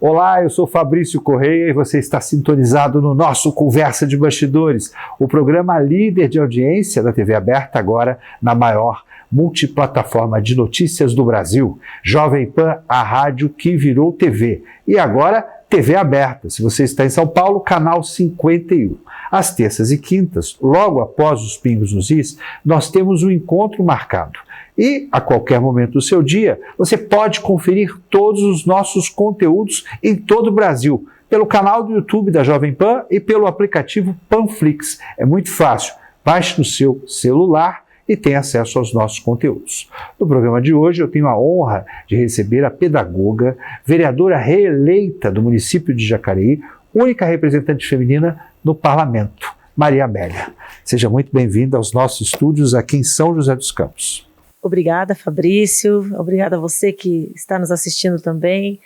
Olá, eu sou Fabrício Correia e você está sintonizado no nosso Conversa de Bastidores, o programa líder de audiência da TV aberta, agora na maior multiplataforma de notícias do Brasil. Jovem Pan, a rádio que virou TV. E agora, TV aberta. Se você está em São Paulo, canal 51. Às terças e quintas, logo após os Pingos nos Is, nós temos um encontro marcado. E, a qualquer momento do seu dia, você pode conferir todos os nossos conteúdos em todo o Brasil, pelo canal do YouTube da Jovem Pan e pelo aplicativo Panflix. É muito fácil. Baixe no seu celular e tenha acesso aos nossos conteúdos. No programa de hoje, eu tenho a honra de receber a pedagoga, vereadora reeleita do município de Jacareí, única representante feminina no parlamento, Maria Amélia. Seja muito bem-vinda aos nossos estúdios aqui em São José dos Campos. Obrigada, Fabrício. Obrigada a você que está nos assistindo também,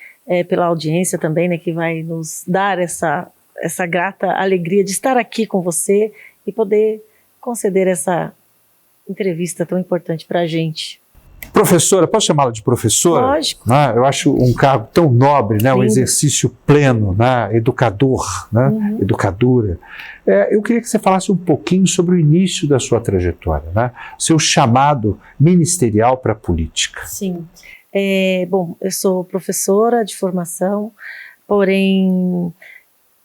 pela audiência também, né, que vai nos dar essa grata alegria de estar aqui com você e poder conceder essa entrevista tão importante para a gente. Professora, posso chamá-la de professora? Lógico. Eu acho um cargo tão nobre, né? Um exercício pleno, né? Educador, né? Educadora. Eu queria que você falasse um pouquinho sobre o início da sua trajetória, né? Seu chamado ministerial para a política. Sim. Bom, eu sou professora de formação, porém,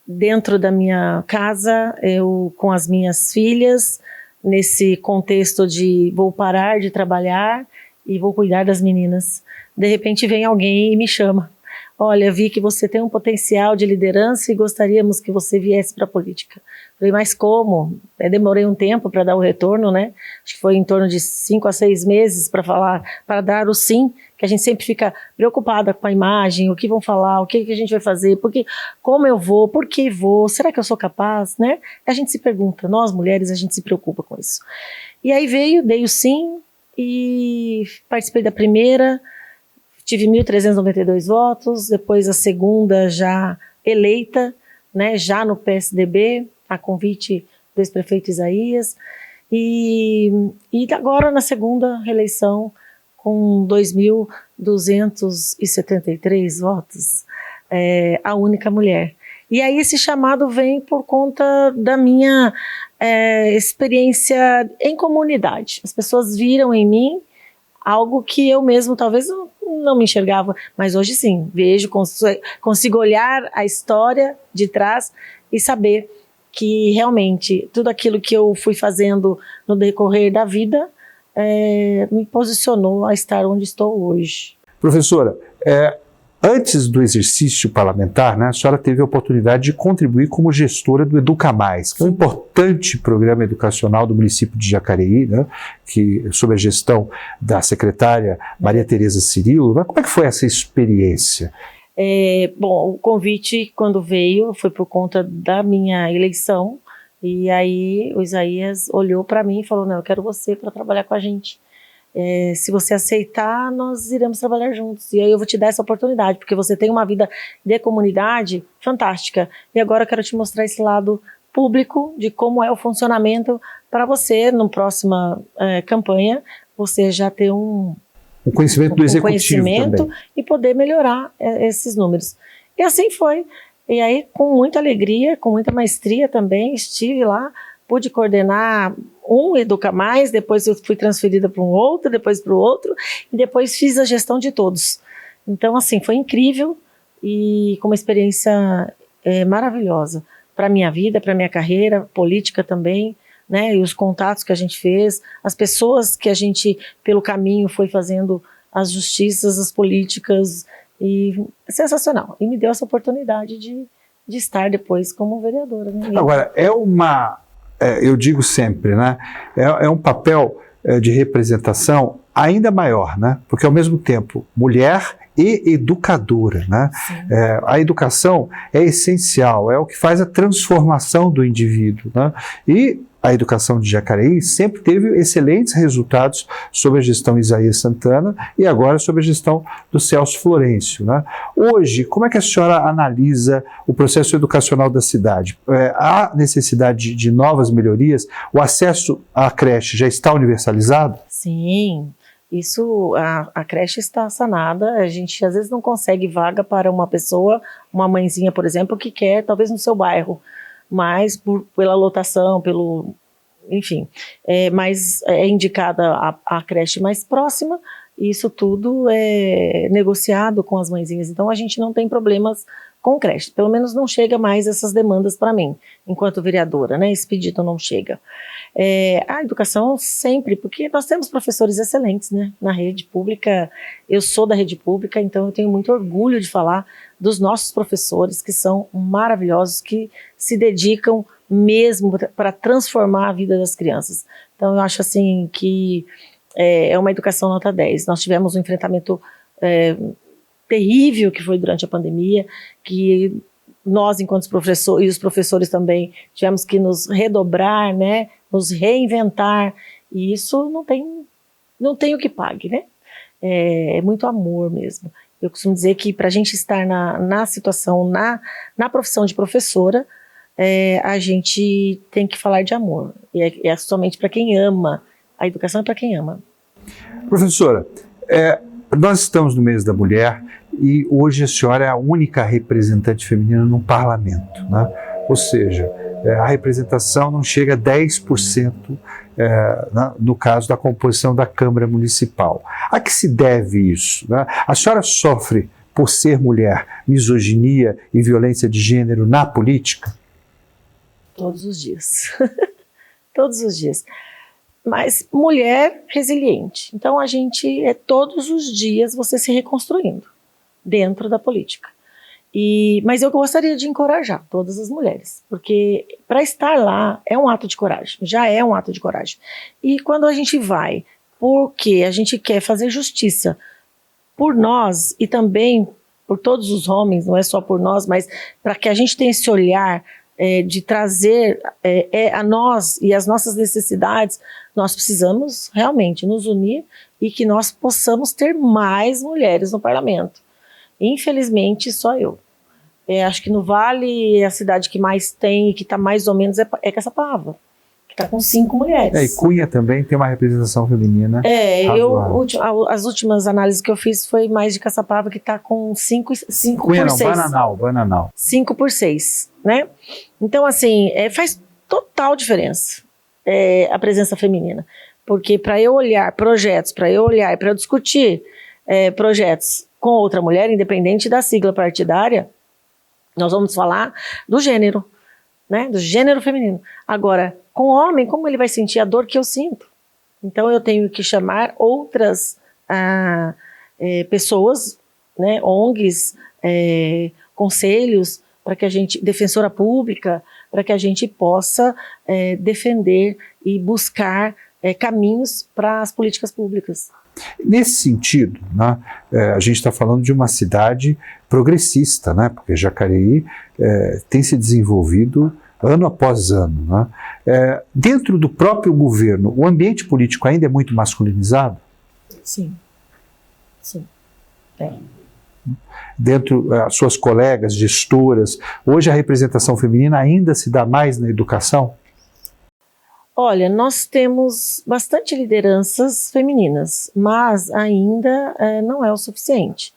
dentro da minha casa, eu com as minhas filhas, nesse contexto de vou parar de trabalhar e vou cuidar das meninas. De repente vem alguém e me chama. Olha, vi que você tem um potencial de liderança e gostaríamos que você viesse para a política. Falei, mas como? Demorei um tempo para dar o retorno, né? Acho que foi em torno de 5 a 6 meses para dar o sim, que a gente sempre fica preocupada com a imagem, o que vão falar, o que a gente vai fazer, porque, como eu vou, por que vou, será que eu sou capaz, né? A gente se pergunta, nós mulheres, a gente se preocupa com isso. E aí dei o sim e participei da primeira, tive 1.392 votos, depois a segunda já eleita, né, já no PSDB, a convite do ex-prefeito Isaías, e agora na segunda reeleição com 2.273 votos, a única mulher. E aí esse chamado vem por conta da minha experiência em comunidade. As pessoas viram em mim algo que eu mesmo talvez não me enxergava, mas hoje sim, vejo, consigo olhar a história de trás e saber que realmente tudo aquilo que eu fui fazendo no decorrer da vida me posicionou a estar onde estou hoje. Professora, antes do exercício parlamentar, né, a senhora teve a oportunidade de contribuir como gestora do Educa Mais, que é um importante programa educacional do município de Jacareí, né, sob a gestão da secretária Maria Tereza Cirilo. Né? Como é que foi essa experiência? Bom, o convite, quando veio, foi por conta da minha eleição, e aí o Isaías olhou para mim e falou, não, eu quero você para trabalhar com a gente. Se você aceitar, nós iremos trabalhar juntos. E aí eu vou te dar essa oportunidade, porque você tem uma vida de comunidade fantástica. E agora eu quero te mostrar esse lado público de como é o funcionamento para você, na próxima campanha, você já ter um conhecimento do executivo também. E poder melhorar esses números. E assim foi. E aí, com muita alegria, com muita maestria também, estive lá, pude coordenar um Educa Mais, depois eu fui transferida para um outro, depois para o outro, e depois fiz a gestão de todos. Então, assim, foi incrível e com uma experiência maravilhosa para a minha vida, para a minha carreira, política também, né? E os contatos que a gente fez, as pessoas que a gente, pelo caminho, foi fazendo as justiças, as políticas, e sensacional. E me deu essa oportunidade de estar depois como vereadora. Né? Agora, eu digo sempre, né? É um papel de representação ainda maior, né? Porque ao mesmo tempo, mulher e educadora, né? A educação é essencial, é o que faz a transformação do indivíduo, né? E a educação de Jacareí sempre teve excelentes resultados sob a gestão Isaías Santana e agora sob a gestão do Celso Florencio, né? Hoje, como é que a senhora analisa o processo educacional da cidade? Há necessidade de novas melhorias? O acesso à creche já está universalizado? Sim. Isso, a creche está sanada, a gente às vezes não consegue vaga para uma pessoa, uma mãezinha, por exemplo, que quer, talvez no seu bairro, mas pela lotação, enfim, mas é indicada a creche mais próxima, e isso tudo é negociado com as mãezinhas, então a gente não tem problemas com creche, pelo menos não chega mais essas demandas para mim, enquanto vereadora, né, esse pedido não chega. A educação sempre, porque nós temos professores excelentes, né, na rede pública, eu sou da rede pública, então eu tenho muito orgulho de falar dos nossos professores, que são maravilhosos, que se dedicam mesmo para transformar a vida das crianças. Então eu acho assim que é uma educação nota 10. Nós tivemos um enfrentamento terrível que foi durante a pandemia, que nós, enquanto professores, e os professores também, tivemos que nos redobrar, né, nos reinventar, e isso não tem o que pague, né? É muito amor mesmo. Eu costumo dizer que para a gente estar na situação, na profissão de professora, a gente tem que falar de amor, e é somente para quem ama, a educação é para quem ama. Professora, nós estamos no mês da mulher e hoje a senhora é a única representante feminina no parlamento, né? Ou seja, a representação não chega a 10% no caso da composição da Câmara Municipal. A que se deve isso, né? A senhora sofre, por ser mulher, misoginia e violência de gênero na política? Todos os dias. Todos os dias. Mas mulher resiliente. Então a gente todos os dias você se reconstruindo dentro da política. Mas eu gostaria de encorajar todas as mulheres, porque para estar lá é um ato de coragem, já é um ato de coragem. E quando a gente vai, porque a gente quer fazer justiça por nós e também por todos os homens, não é só por nós, mas para que a gente tenha esse olhar de trazer a nós e as nossas necessidades, nós precisamos realmente nos unir e que nós possamos ter mais mulheres no parlamento. Infelizmente, só eu. Acho que no Vale, a cidade que mais tem e que está mais ou menos é Caçapava, que está com 5 mulheres. E Cunha também tem uma representação feminina. As últimas análises que eu fiz foi mais de Caçapava, que está com 5 Cunha por não, 6. Bananal. 5 por 6, né? Então, assim, faz total diferença a presença feminina. Porque para eu olhar projetos, para eu discutir projetos com outra mulher, independente da sigla partidária, nós vamos falar do gênero, né? Do gênero feminino. Agora, com o homem, como ele vai sentir a dor que eu sinto? Então, eu tenho que chamar outras pessoas, né? ONGs, conselhos, para que a gente, defensora pública, para que a gente possa defender e buscar caminhos para as políticas públicas. Nesse sentido, né, a gente está falando de uma cidade progressista, né, porque Jacareí tem se desenvolvido ano após ano. Né? Dentro do próprio governo, o ambiente político ainda é muito masculinizado? Sim. Dentro das suas colegas, gestoras, hoje a representação feminina ainda se dá mais na educação? Olha, nós temos bastante lideranças femininas, mas ainda não é o suficiente.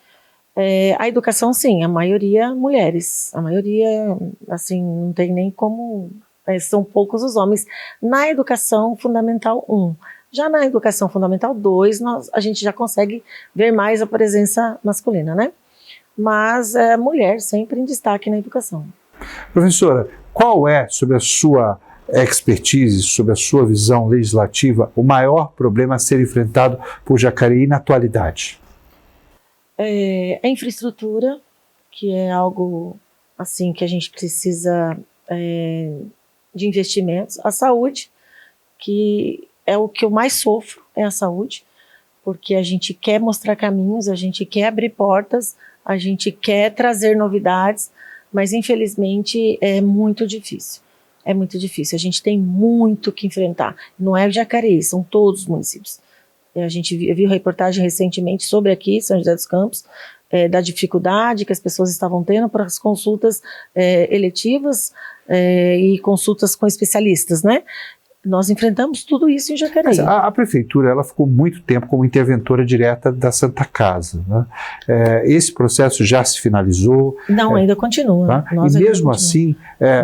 A educação, sim, a maioria mulheres, a maioria, assim, não tem nem como, são poucos os homens. Na educação fundamental 1, já na educação fundamental 2, a gente já consegue ver mais a presença masculina, né? Mas a mulher sempre em destaque na educação. Professora, qual é, sobre a sua expertise, sobre a sua visão legislativa, o maior problema a ser enfrentado por Jacareí na atualidade? A infraestrutura, que é algo assim que a gente precisa de investimentos. A saúde, que é o que eu mais sofro, é a saúde, porque a gente quer mostrar caminhos, a gente quer abrir portas, a gente quer trazer novidades, mas infelizmente é muito difícil. É muito difícil, a gente tem muito que enfrentar. Não é Jacareí, são todos os municípios. Eu vi reportagem recentemente sobre aqui, São José dos Campos, da dificuldade que as pessoas estavam tendo para as consultas eletivas e consultas com especialistas, né? Nós enfrentamos tudo isso em Jacareí. Mas a prefeitura ela ficou muito tempo como interventora direta da Santa Casa, né? Esse processo já se finalizou? Não, ainda continua. Tá? E mesmo assim,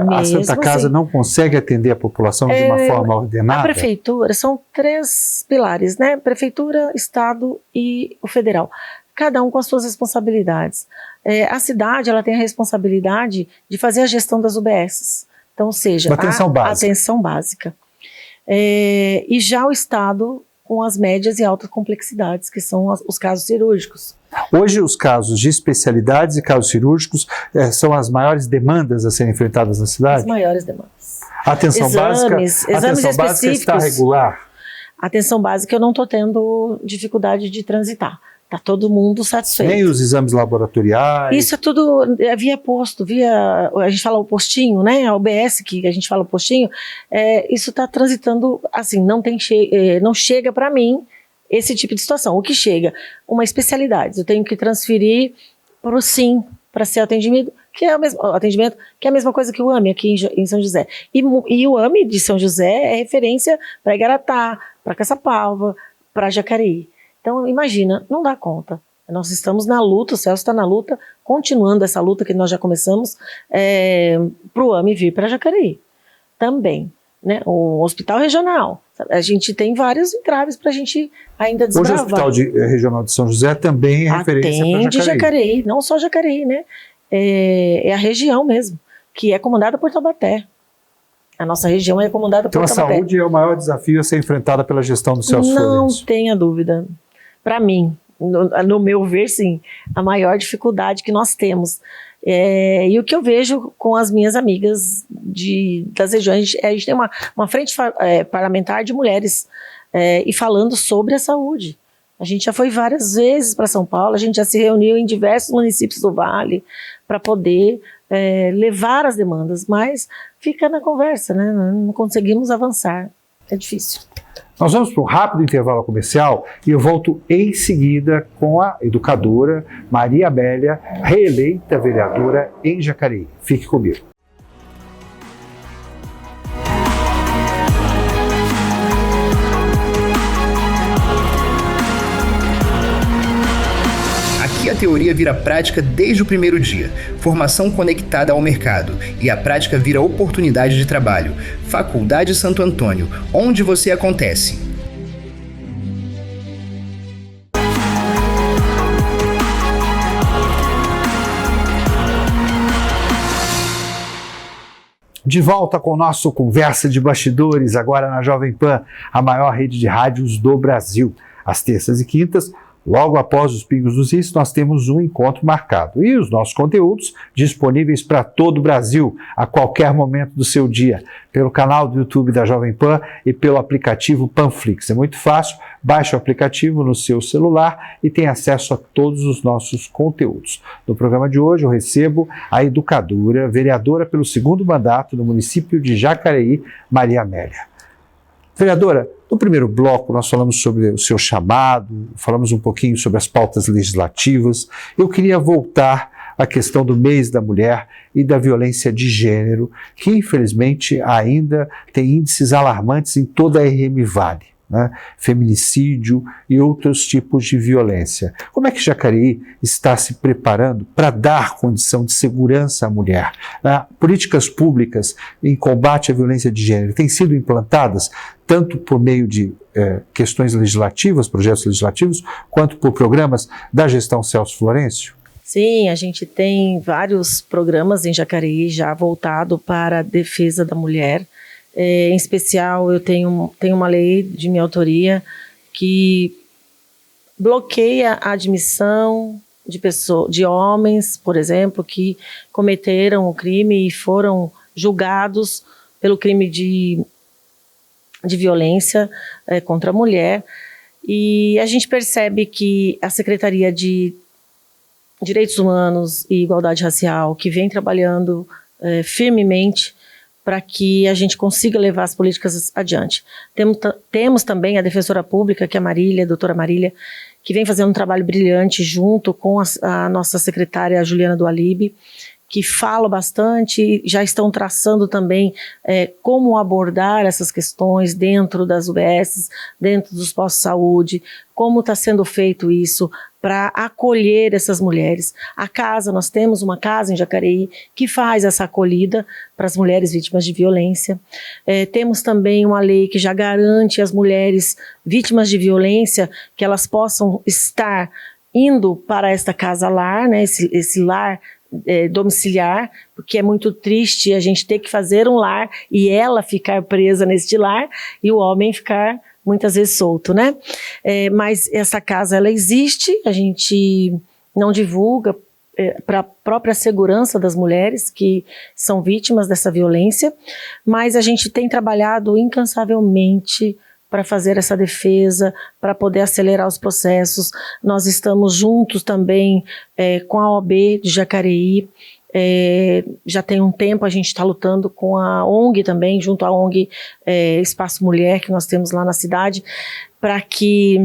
a Santa Casa não consegue atender a população de uma forma ordenada? A prefeitura, são 3 pilares, né? Prefeitura, Estado e o federal. Cada um com as suas responsabilidades. A cidade ela tem a responsabilidade de fazer a gestão das UBSs. Então, ou seja, atenção básica. E já o Estado com as médias e altas complexidades, que são os casos cirúrgicos. Hoje, os casos de especialidades e casos cirúrgicos são as maiores demandas a serem enfrentadas na cidade? As maiores demandas. Atenção básica está regular? A atenção básica eu não estou tendo dificuldade de transitar. Está todo mundo satisfeito. Nem os exames laboratoriais? Isso é tudo via posto, a gente fala o postinho, né? A UBS, que a gente fala o postinho, isso está transitando, assim, não chega para mim esse tipo de situação. O que chega? Uma especialidade. Eu tenho que transferir para o SIM, para ser atendimento, que é a mesma coisa que o AME aqui em São José. E o AME de São José é referência para Igaratá, para Caçapava, para Jacareí. Então, imagina, não dá conta. Nós estamos na luta, o Celso está na luta, continuando essa luta que nós já começamos, para o AME vir para Jacareí. Também, né? O hospital regional. A gente tem vários entraves para a gente ainda desbravar. Hoje o Hospital Regional de São José também é referência para Jacareí. Jacareí, não só Jacareí, né? É a região mesmo, que é comandada por Taubaté. A nossa região é comandada por Taubaté. Então a saúde é o maior desafio a ser enfrentada pela gestão do Celso Florencio. Não tenha dúvida. Para mim, no meu ver, sim, a maior dificuldade que nós temos. E o que eu vejo com as minhas amigas das regiões, a gente tem uma frente parlamentar de mulheres e falando sobre a saúde. A gente já foi várias vezes para São Paulo, a gente já se reuniu em diversos municípios do Vale para poder levar as demandas, mas fica na conversa, né? Não conseguimos avançar, é difícil. Nós vamos para um rápido intervalo comercial e eu volto em seguida com a educadora Maria Amélia, reeleita vereadora em Jacareí. Fique comigo. Aqui a teoria vira prática desde o primeiro dia. Formação conectada ao mercado. E a prática vira oportunidade de trabalho. Faculdade Santo Antônio, onde você acontece. De volta com o nosso Conversa de Bastidores, agora na Jovem Pan, a maior rede de rádios do Brasil. Às terças e quintas, logo após os Pingos dos Is, nós temos um encontro marcado. E os nossos conteúdos disponíveis para todo o Brasil, a qualquer momento do seu dia, pelo canal do YouTube da Jovem Pan e pelo aplicativo Panflix. É muito fácil, baixe o aplicativo no seu celular e tem acesso a todos os nossos conteúdos. No programa de hoje eu recebo a educadora, vereadora pelo 2º mandato no município de Jacareí, Maria Amélia. Vereadora, no primeiro bloco nós falamos sobre o seu chamado, falamos um pouquinho sobre as pautas legislativas. Eu queria voltar à questão do mês da mulher e da violência de gênero, que infelizmente ainda tem índices alarmantes em toda a RM Vale, né? Feminicídio e outros tipos de violência. Como é que Jacareí está se preparando para dar condição de segurança à mulher? Políticas públicas em combate à violência de gênero têm sido implantadas tanto por meio de questões legislativas, projetos legislativos, quanto por programas da gestão Celso Florencio? Sim, a gente tem vários programas em Jacareí já voltado para a defesa da mulher. Em especial, eu tenho uma lei de minha autoria que bloqueia a admissão de homens, por exemplo, que cometeram o crime e foram julgados pelo crime de violência contra a mulher. E a gente percebe que a Secretaria de Direitos Humanos e Igualdade Racial, que vem trabalhando firmemente para que a gente consiga levar as políticas adiante. Temos também a defensora pública, que é a doutora Marília, que vem fazendo um trabalho brilhante junto com a nossa secretária Juliana Dualib, que fala bastante, já estão traçando também como abordar essas questões dentro das UBSs, dentro dos postos de saúde, como está sendo feito isso para acolher essas mulheres. A casa, nós temos uma casa em Jacareí que faz essa acolhida para as mulheres vítimas de violência. Temos também uma lei que já garante às mulheres vítimas de violência que elas possam estar indo para esta casa-lar, né, esse lar domiciliar, porque é muito triste a gente ter que fazer um lar e ela ficar presa neste lar e o homem ficar muitas vezes solto, né? Mas essa casa, ela existe, a gente não divulga para a própria segurança das mulheres que são vítimas dessa violência, mas a gente tem trabalhado incansavelmente para fazer essa defesa, para poder acelerar os processos. Nós estamos juntos também com a OAB de Jacareí. Já tem um tempo a gente está lutando com a ONG também, junto à ONG Espaço Mulher, que nós temos lá na cidade, para que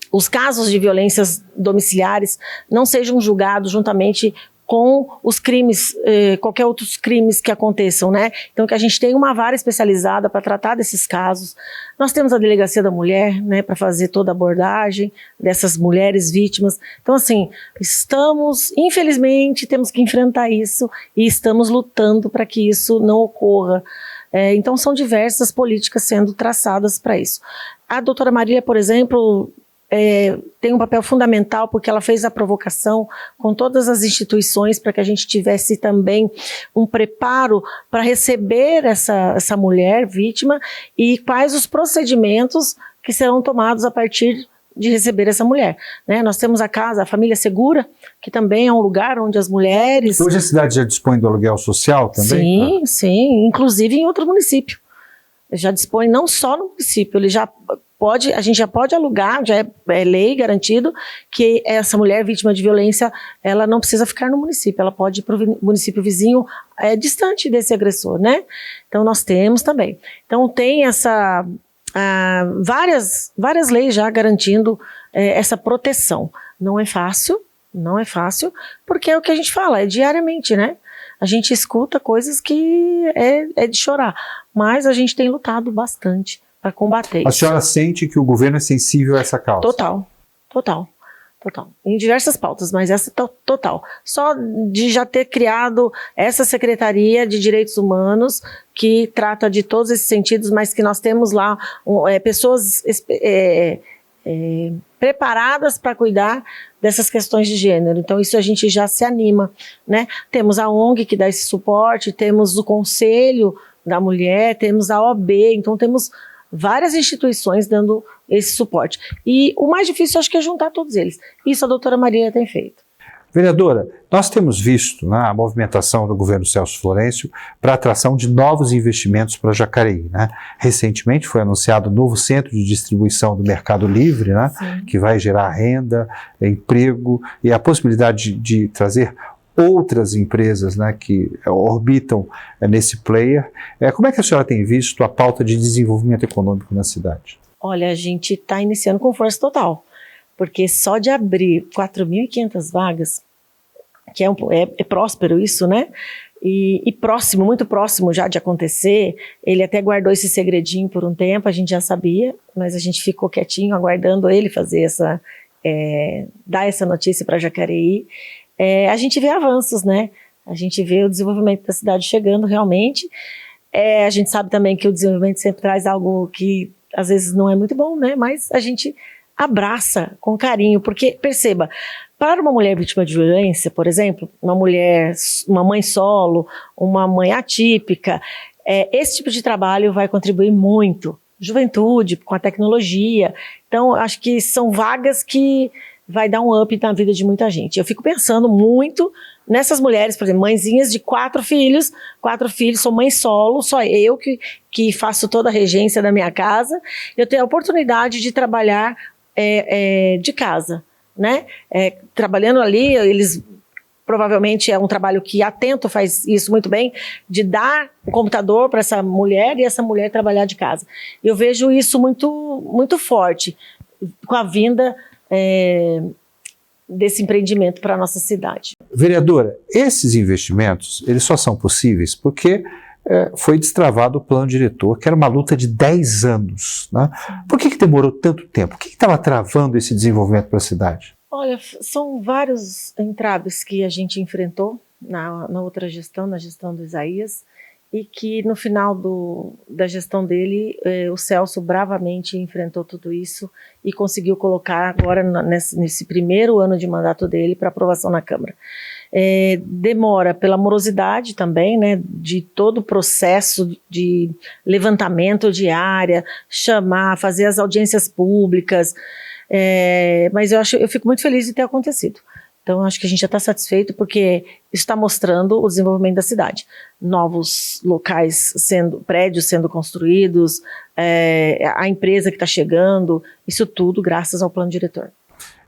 os casos de violências domiciliares não sejam julgados juntamente com os crimes, qualquer outros crimes que aconteçam, né? Então, que a gente tenha uma vara especializada para tratar desses casos. Nós temos a Delegacia da Mulher, né, para fazer toda a abordagem dessas mulheres vítimas. Então, assim, infelizmente, temos que enfrentar isso e estamos lutando para que isso não ocorra. Então, são diversas políticas sendo traçadas para isso. A doutora Marília, por exemplo, tem um papel fundamental porque ela fez a provocação com todas as instituições para que a gente tivesse também um preparo para receber essa mulher vítima e quais os procedimentos que serão tomados a partir de receber essa mulher, né? Nós temos a Família Segura, que também é um lugar onde as mulheres... Hoje a cidade já dispõe do aluguel social também? Sim, sim, inclusive em outro município. Já dispõe não só no município, a gente já pode alugar, já é lei garantido que essa mulher vítima de violência, ela não precisa ficar no município, ela pode ir para o município vizinho distante desse agressor, né? Então nós temos também. Então tem várias leis já garantindo essa proteção. Não é fácil, porque é o que a gente fala, diariamente, né? A gente escuta coisas que é de chorar, mas a gente tem lutado bastante para combater isso. A senhora sente que o governo é sensível a essa causa? Total. Em diversas pautas, mas essa total. Só de já ter criado essa Secretaria de Direitos Humanos, que trata de todos esses sentidos, mas que nós temos lá pessoas preparadas para cuidar dessas questões de gênero. Então isso a gente já se anima, né? Temos a ONG que dá esse suporte, temos o Conselho da Mulher, temos a OAB, então temos várias instituições dando esse suporte. E o mais difícil, acho que é juntar todos eles. Isso a doutora Maria tem feito. Vereadora, nós temos visto, né, a movimentação do governo Celso Florencio para a atração de novos investimentos para Jacareí, né? Recentemente foi anunciado um novo centro de distribuição do Mercado Livre, né, que vai gerar renda, emprego e a possibilidade de trazer outras empresas, né, que orbitam nesse player. Como é que a senhora tem visto a pauta de desenvolvimento econômico na cidade? Olha, a gente está iniciando com força total, porque só de abrir 4.500 vagas, que é próspero isso, né? E próximo, muito próximo já de acontecer, ele até guardou esse segredinho por um tempo, a gente já sabia, mas a gente ficou quietinho aguardando ele fazer dar essa notícia para Jacareí. A gente vê avanços, né? A gente vê o desenvolvimento da cidade chegando realmente. A gente sabe também que o desenvolvimento sempre traz algo que às vezes não é muito bom, né? Mas a gente abraça com carinho, porque perceba, para uma mulher vítima de violência, por exemplo, uma mãe solo, uma mãe atípica, esse tipo de trabalho vai contribuir muito. Juventude, com a tecnologia. Então, acho que são vagas que vai dar um up na vida de muita gente. Eu fico pensando muito nessas mulheres, por exemplo, mãezinhas de 4 filhos, sou mãe solo, só eu que faço toda a regência da minha casa, eu tenho a oportunidade de trabalhar de casa, né? Trabalhando ali, eles provavelmente é um trabalho que Atento faz isso muito bem, de dar o computador para essa mulher e essa mulher trabalhar de casa. Eu vejo isso muito, muito forte com a vinda desse empreendimento para a nossa cidade. Vereadora, esses investimentos, eles só são possíveis porque foi destravado o plano diretor, que era uma luta de 10 anos. Né? Por que demorou tanto tempo? O que estava travando esse desenvolvimento para a cidade? Olha, são vários entraves que a gente enfrentou na outra gestão, na gestão do Isaías, e que no final da gestão dele, o Celso bravamente enfrentou tudo isso e conseguiu colocar agora nesse primeiro ano de mandato dele para aprovação na Câmara. Demora pela morosidade também, né, de todo o processo de levantamento de área, fazer as audiências públicas, mas eu fico muito feliz de ter acontecido. Então, acho que a gente já está satisfeito porque isso está mostrando o desenvolvimento da cidade. Novos locais, prédios sendo construídos, a empresa que está chegando, isso tudo graças ao plano diretor.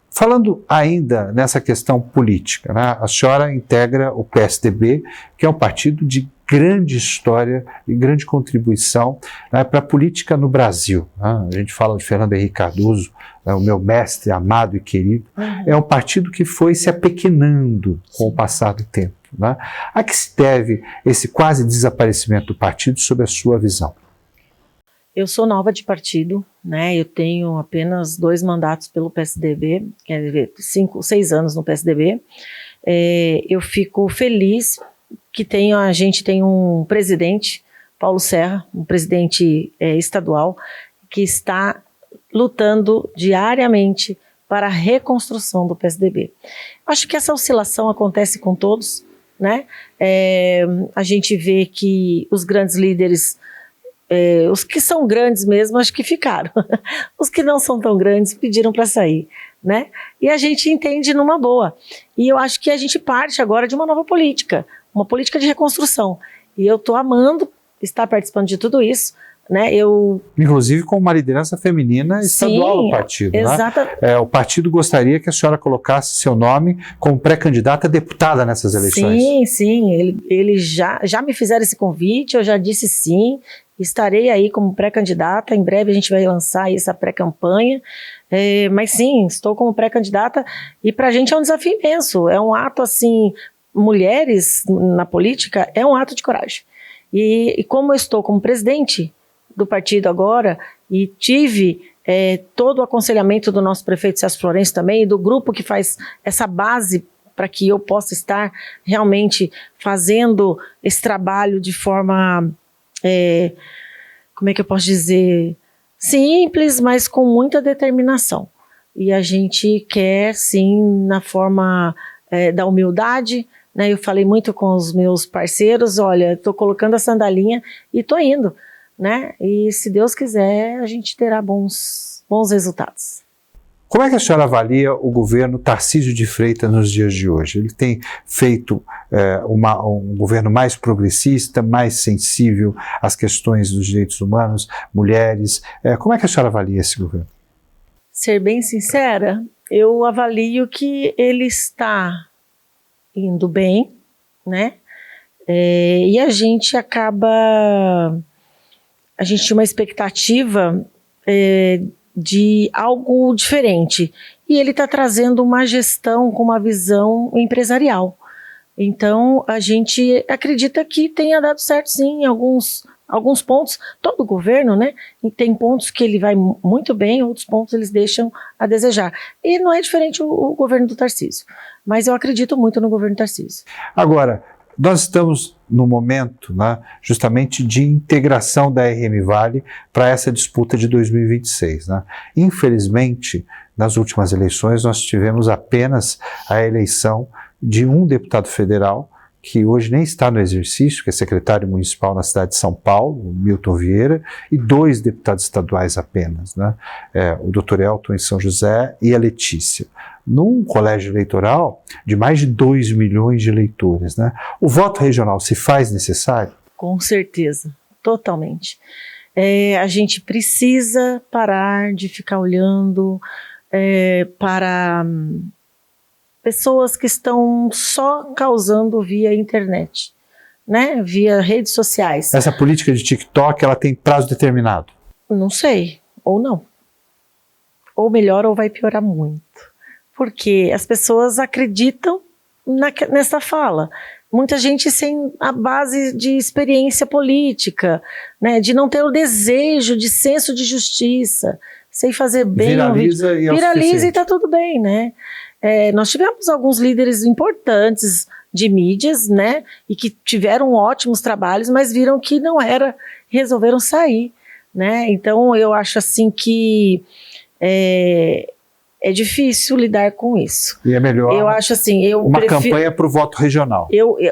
Falando ainda nessa questão política, né, a senhora integra o PSDB, que é um partido de grande história e grande contribuição, né, para a política no Brasil. Né? A gente fala de Fernando Henrique Cardoso, o meu mestre amado e querido. É um partido que foi se apequenando com o passar do tempo. Né? A que se deve esse quase desaparecimento do partido sob a sua visão? Eu sou nova de partido, né? Eu tenho apenas 2 mandatos pelo PSDB, quer dizer, 6 anos no PSDB. Eu fico feliz que a gente tem um presidente, Paulo Serra, um presidente estadual, que está lutando diariamente para a reconstrução do PSDB. Acho que essa oscilação acontece com todos, né? A gente vê que os grandes líderes, os que são grandes mesmo, acho que ficaram. Os que não são tão grandes pediram para sair, né? E a gente entende numa boa. E eu acho que a gente parte agora de uma nova política, uma política de reconstrução. E eu estou amando estar participando de tudo isso, né? Inclusive com uma liderança feminina estadual do partido. Exatamente. Né? O partido gostaria que a senhora colocasse seu nome como pré-candidata a deputada nessas eleições. Sim. Eles já me fizeram esse convite, eu já disse sim. Estarei aí como pré-candidata, em breve a gente vai lançar essa pré-campanha, mas sim, estou como pré-candidata e para a gente é um desafio imenso, é um ato assim, mulheres na política é um ato de coragem. E como eu estou como presidente do partido agora e tive todo o aconselhamento do nosso prefeito Celso Florencio também e do grupo que faz essa base para que eu possa estar realmente fazendo esse trabalho de forma... como é que eu posso dizer, simples, mas com muita determinação. E a gente quer, sim, na forma da humildade, né? Eu falei muito com os meus parceiros, olha, estou colocando a sandalinha e estou indo, né? E se Deus quiser, a gente terá bons resultados. Como é que a senhora avalia o governo Tarcísio de Freitas nos dias de hoje? Ele tem feito um governo mais progressista, mais sensível às questões dos direitos humanos, mulheres. Como é que a senhora avalia esse governo? Ser bem sincera, eu avalio que ele está indo bem, né? E a gente tinha uma expectativa de algo diferente. E ele está trazendo uma gestão com uma visão empresarial. Então, a gente acredita que tenha dado certo, sim, em alguns pontos. Todo governo, né? E tem pontos que ele vai muito bem, outros pontos eles deixam a desejar. E não é diferente o governo do Tarcísio. Mas eu acredito muito no governo Tarcísio. Agora, nós estamos no momento, né, justamente de integração da RM Vale para essa disputa de 2026. Né? Infelizmente, nas últimas eleições, nós tivemos apenas a eleição de um deputado federal, que hoje nem está no exercício, que é secretário municipal na cidade de São Paulo, o Milton Vieira, e 2 deputados estaduais apenas, né? O Dr. Elton em São José e a Letícia. Num colégio eleitoral de mais de 2 milhões de eleitores, né? O voto regional se faz necessário? Com certeza, totalmente. A gente precisa parar de ficar olhando para pessoas que estão só causando via internet, né? Via redes sociais. Essa política de TikTok, ela tem prazo determinado? Não sei, ou não. Ou melhora ou vai piorar muito. porque as pessoas acreditam nessa fala. Muita gente sem a base de experiência política, né, de não ter o desejo de senso de justiça, sem fazer bem. Viraliza e está tudo bem, né? Nós tivemos alguns líderes importantes de mídias, né, e que tiveram ótimos trabalhos, mas viram que não era, resolveram sair, né? Então eu acho assim que é difícil lidar com isso. E é melhor eu acho assim, campanha para o voto regional.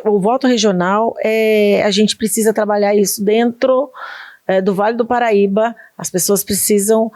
O voto regional, a gente precisa trabalhar isso dentro do Vale do Paraíba. As pessoas precisam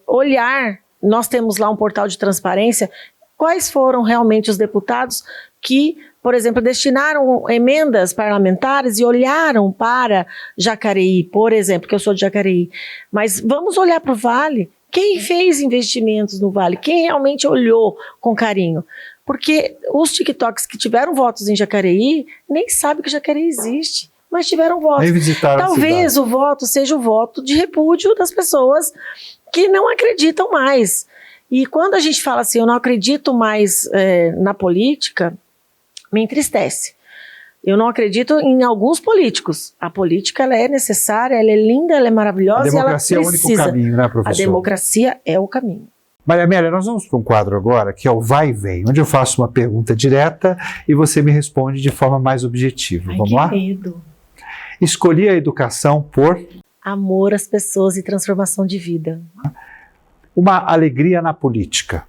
olhar. Nós temos lá um portal de transparência. Quais foram realmente os deputados que, por exemplo, destinaram emendas parlamentares e olharam para Jacareí, por exemplo, que eu sou de Jacareí. Mas vamos olhar para o Vale. Quem fez investimentos no Vale? Quem realmente olhou com carinho? Porque os TikToks que tiveram votos em Jacareí nem sabem que Jacareí existe, mas tiveram votos. Talvez o voto seja o voto de repúdio das pessoas que não acreditam mais. E quando a gente fala assim, eu não acredito mais na política, me entristece. Eu não acredito em alguns políticos. A política, ela é necessária, ela é linda, ela é maravilhosa. A democracia e ela precisa. É o único caminho, né, professor? A democracia é o caminho. Maria Amélia, nós vamos para um quadro agora, que é o Vai e Vem, onde eu faço uma pergunta direta e você me responde de forma mais objetiva. Vamos lá? Que medo. Escolhi a educação por... amor às pessoas e transformação de vida. Uma alegria na política.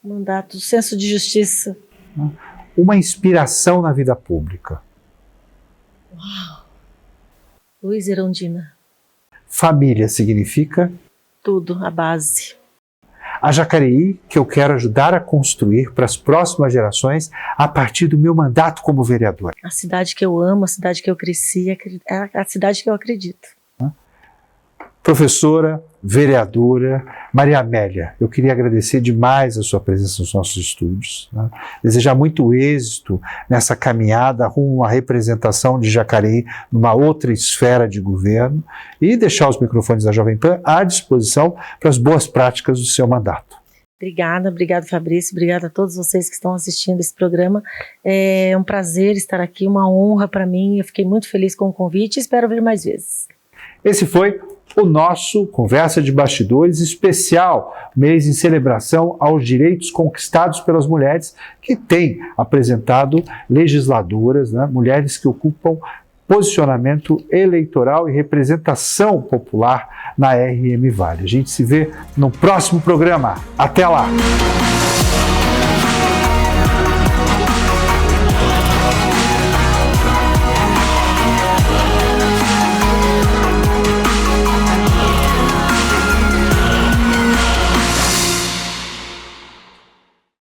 Mandato, senso de justiça. Uma inspiração na vida pública. Uau. Luiz Erundina. Família significa? Tudo, a base. A Jacareí que eu quero ajudar a construir para as próximas gerações a partir do meu mandato como vereador. A cidade que eu amo, a cidade que eu cresci, é a cidade que eu acredito. Professora, vereadora, Maria Amélia, eu queria agradecer demais a sua presença nos nossos estúdios, né? Desejar muito êxito nessa caminhada rumo à representação de Jacareí numa outra esfera de governo e deixar os microfones da Jovem Pan à disposição para as boas práticas do seu mandato. Obrigado Fabrício, obrigada a todos vocês que estão assistindo esse programa. É um prazer estar aqui, uma honra para mim, eu fiquei muito feliz com o convite e espero vir mais vezes. Esse foi o nosso Conversa de Bastidores especial, mês em celebração aos direitos conquistados pelas mulheres, que tem apresentado legisladoras, né, mulheres que ocupam posicionamento eleitoral e representação popular na RM Vale. A gente se vê no próximo programa. Até lá!